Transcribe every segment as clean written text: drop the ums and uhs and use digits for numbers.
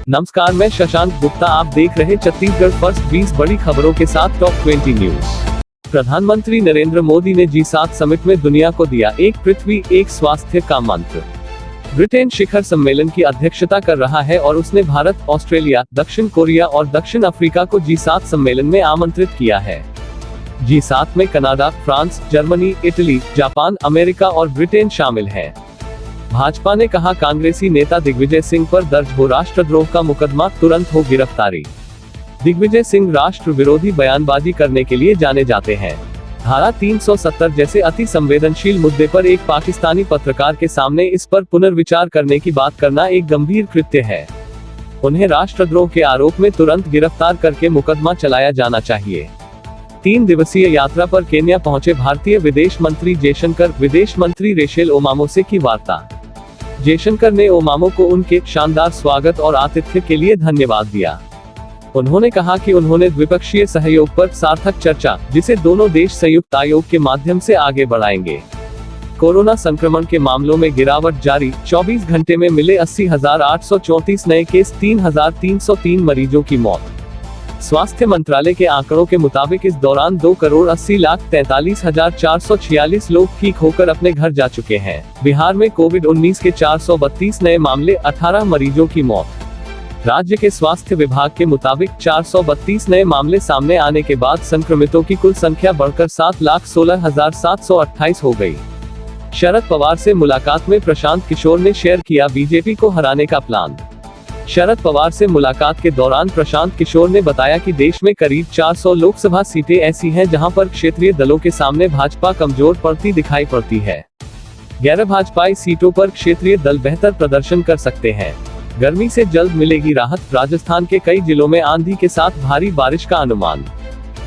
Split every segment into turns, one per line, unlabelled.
नमस्कार, मैं शशांक गुप्ता। आप देख रहे छत्तीसगढ़ फर्स्ट 20 बड़ी खबरों के साथ टॉप 20 न्यूज। प्रधानमंत्री नरेंद्र मोदी ने G7 समिट में दुनिया को दिया एक पृथ्वी एक स्वास्थ्य का मंत्र। ब्रिटेन शिखर सम्मेलन की अध्यक्षता कर रहा है और उसने भारत, ऑस्ट्रेलिया, दक्षिण कोरिया और दक्षिण अफ्रीका को G7 सम्मेलन में आमंत्रित किया है। G7 में Canada, France, Germany, Italy, Japan, America और ब्रिटेन शामिल है। भाजपा ने कहा, कांग्रेसी नेता दिग्विजय सिंह पर दर्ज हो राष्ट्रद्रोह का मुकदमा, तुरंत हो गिरफ्तारी। दिग्विजय सिंह राष्ट्र विरोधी बयानबाजी करने के लिए जाने जाते हैं। धारा 370 जैसे अति संवेदनशील मुद्दे पर एक पाकिस्तानी पत्रकार के सामने इस पर पुनर्विचार करने की बात करना एक गंभीर कृत्य है। उन्हें राष्ट्रद्रोह के आरोप में तुरंत गिरफ्तार करके मुकदमा चलाया जाना चाहिए। 3 दिवसीय यात्रा पर केन्या पहुंचे भारतीय विदेश मंत्री जयशंकर, विदेश मंत्री रेशेल ओमामो से की वार्ता। जयशंकर ने ओमामो को उनके शानदार स्वागत और आतिथ्य के लिए धन्यवाद दिया। उन्होंने कहा कि उन्होंने द्विपक्षीय सहयोग पर सार्थक चर्चा, जिसे दोनों देश संयुक्त आयोग के माध्यम से आगे बढ़ाएंगे। कोरोना संक्रमण के मामलों में गिरावट जारी, 24 घंटे में मिले 80,834 नए केस, 3,303 मरीजों की मौत। स्वास्थ्य मंत्रालय के आंकड़ों के मुताबिक इस दौरान 2,80,43,446 लोग ठीक होकर अपने घर जा चुके हैं। बिहार में कोविड-19 के 432 नए मामले, 18 मरीजों की मौत। राज्य के स्वास्थ्य विभाग के मुताबिक 432 नए मामले सामने आने के बाद संक्रमितों की कुल संख्या बढ़कर 7,16,728 हो गई। शरद पवार से मुलाकात में प्रशांत किशोर ने शेयर किया बीजेपी को हराने का प्लान। शरद पवार से मुलाकात के दौरान प्रशांत किशोर ने बताया कि देश में करीब 400 लोकसभा सीटें ऐसी हैं जहां पर क्षेत्रीय दलों के सामने भाजपा कमजोर पड़ती दिखाई पड़ती है। गैर भाजपाई सीटों पर क्षेत्रीय दल बेहतर प्रदर्शन कर सकते हैं। गर्मी से जल्द मिलेगी राहत, राजस्थान के कई जिलों में आंधी के साथ भारी बारिश का अनुमान।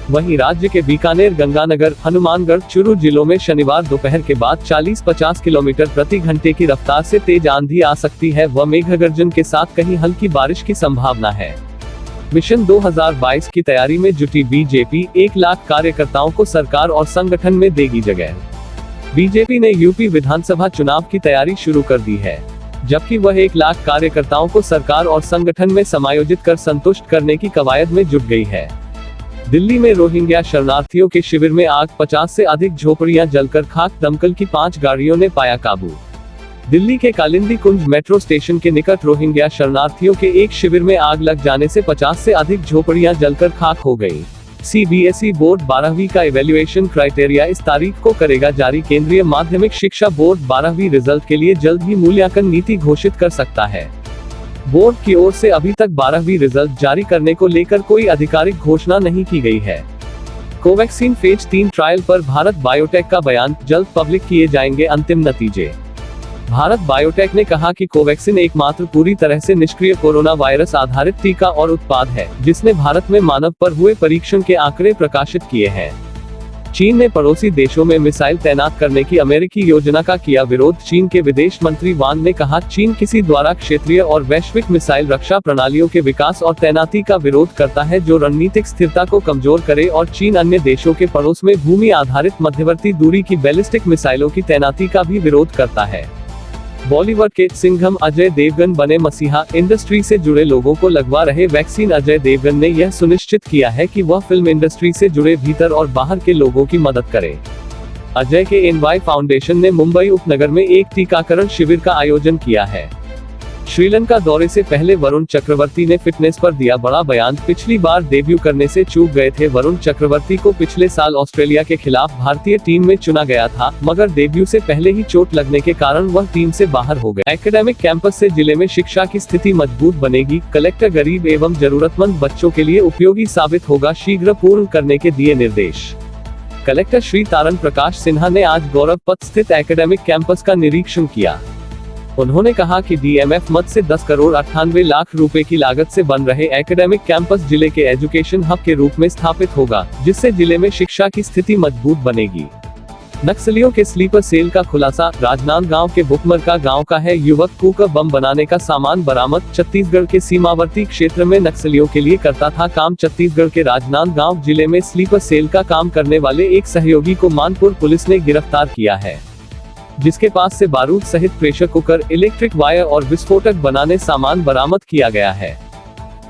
वहीं राज्य के बीकानेर, गंगानगर, हनुमानगढ़, चुरू जिलों में शनिवार दोपहर के बाद 40-50 किलोमीटर प्रति घंटे की रफ्तार से तेज आंधी आ सकती है व मेघगर्जन के साथ कहीं हल्की बारिश की संभावना है। मिशन 2022 की तैयारी में जुटी बीजेपी, 1 लाख कार्यकर्ताओं को सरकार और संगठन में देगी जगह। बीजेपी ने यूपी विधानसभा चुनाव की तैयारी शुरू कर दी है, जबकि वह 1 लाख कार्यकर्ताओं को सरकार और संगठन में समायोजित कर संतुष्ट करने की कवायद में जुट गई है। दिल्ली में रोहिंग्या शरणार्थियों के शिविर में आग, 50 से अधिक झोपड़ियां जलकर खाक, दमकल की 5 गाड़ियों ने पाया काबू। दिल्ली के कालिंदी कुंज मेट्रो स्टेशन के निकट रोहिंग्या शरणार्थियों के एक शिविर में आग लग जाने से 50 से अधिक झोपड़ियां जलकर खाक हो गई। सीबीएसई बोर्ड 12वीं का इवैल्यूएशन क्राइटेरिया इस तारीख को करेगा जारी। केंद्रीय माध्यमिक शिक्षा बोर्ड 12वीं रिजल्ट के लिए जल्द ही मूल्यांकन नीति घोषित कर सकता है। बोर्ड की ओर से अभी तक 12वीं रिजल्ट जारी करने को लेकर कोई आधिकारिक घोषणा नहीं की गई है। कोवैक्सीन फेज 3 ट्रायल पर भारत बायोटेक का बयान, जल्द पब्लिक किए जाएंगे अंतिम नतीजे। भारत बायोटेक ने कहा कि कोवैक्सीन एकमात्र पूरी तरह से निष्क्रिय कोरोना वायरस आधारित टीका और उत्पाद है, जिसने भारत में मानव पर हुए परीक्षण के आंकड़े प्रकाशित किए हैं। चीन ने पड़ोसी देशों में मिसाइल तैनात करने की अमेरिकी योजना का किया विरोध। चीन के विदेश मंत्री वांग ने कहा, चीन किसी द्वारा क्षेत्रीय और वैश्विक मिसाइल रक्षा प्रणालियों के विकास और तैनाती का विरोध करता है जो रणनीतिक स्थिरता को कमजोर करे, और चीन अन्य देशों के पड़ोस में भूमि आधारित मध्यवर्ती दूरी की बैलिस्टिक मिसाइलों की तैनाती का भी विरोध करता है। बॉलीवुड के सिंघम अजय देवगन बने मसीहा। इंडस्ट्री से जुड़े लोगों को लगवा रहे वैक्सीन। अजय देवगन ने यह सुनिश्चित किया है कि वह फिल्म इंडस्ट्री से जुड़े भीतर और बाहर के लोगों की मदद करे। अजय के एनवाई फाउंडेशन ने मुंबई उपनगर में एक टीकाकरण शिविर का आयोजन किया है। श्रीलंका दौरे से पहले वरुण चक्रवर्ती ने फिटनेस पर दिया बड़ा बयान। पिछली बार डेब्यू करने से चूक गए थे वरुण चक्रवर्ती को पिछले साल ऑस्ट्रेलिया के खिलाफ भारतीय टीम में चुना गया था, मगर डेब्यू से पहले ही चोट लगने के कारण वह टीम से बाहर हो गए। एकेडमिक कैंपस से जिले में शिक्षा की स्थिति मजबूत बनेगी। कलेक्टर गरीब एवं जरूरतमंद बच्चों के लिए उपयोगी साबित होगा, शीघ्र पूर्ण करने के दिए निर्देश। कलेक्टर श्री तारण प्रकाश सिन्हा ने आज गौरव पथ स्थित एकेडमिक कैंपस का निरीक्षण किया। उन्होंने कहा कि डीएमएफ मद से 10 करोड़ 98 लाख रुपए की लागत से बन रहे एकेडमिक कैंपस जिले के एजुकेशन हब के रूप में स्थापित होगा, जिससे जिले में शिक्षा की स्थिति मजबूत बनेगी। नक्सलियों के स्लीपर सेल का खुलासा। राजनांदगांव के बुकमरका गांव का है युवक, कुकर बम बनाने का सामान बरामद। छत्तीसगढ़ के सीमावर्ती क्षेत्र में नक्सलियों के लिए करता था काम। छत्तीसगढ़ के राजनांदगांव जिले में स्लीपर सेल का काम करने वाले एक सहयोगी को मानपुर पुलिस ने गिरफ्तार किया है, जिसके पास से बारूद सहित प्रेशर कुकर, इलेक्ट्रिक वायर और विस्फोटक बनाने सामान बरामद किया गया है।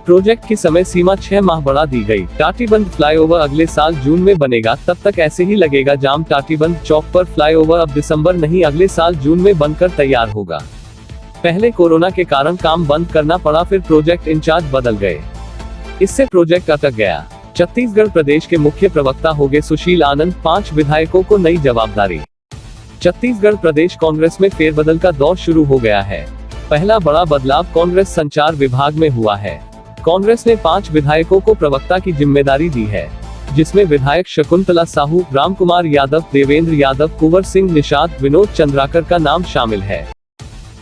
प्रोजेक्ट की समय सीमा 6 माह बढ़ा दी गई। टाटीबंध फ्लाईओवर अगले साल जून में बनेगा, तब तक ऐसे ही लगेगा जाम। टाटीबंध चौक पर फ्लाईओवर अब दिसंबर नहीं अगले साल जून में बनकर तैयार होगा। पहले कोरोना के कारण काम बंद करना पड़ा, फिर प्रोजेक्ट इंचार्ज बदल गए, इससे प्रोजेक्ट अटक गया। छत्तीसगढ़ प्रदेश के मुख्य प्रवक्ता होंगे सुशील आनंद, 5 विधायकों को नई जवाबदारी। छत्तीसगढ़ प्रदेश कांग्रेस में फेरबदल का दौर शुरू हो गया है। पहला बड़ा बदलाव कांग्रेस संचार विभाग में हुआ है। कांग्रेस ने 5 विधायकों को प्रवक्ता की जिम्मेदारी दी है, जिसमें विधायक शकुंतला साहू, रामकुमार यादव, देवेंद्र यादव, कुंवर सिंह निषाद, विनोद चंद्राकर का नाम शामिल है।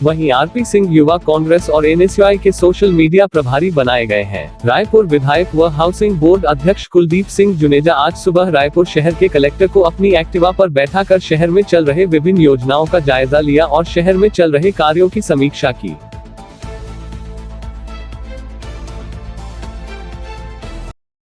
वहीं आरपी सिंह युवा कांग्रेस और एनएसयूआई के सोशल मीडिया प्रभारी बनाए गए हैं। रायपुर विधायक व हाउसिंग बोर्ड अध्यक्ष कुलदीप सिंह जुनेजा आज सुबह रायपुर शहर के कलेक्टर को अपनी एक्टिवा पर बैठाकर शहर में चल रहे विभिन्न योजनाओं का जायजा लिया और शहर में चल रहे कार्यों की समीक्षा की।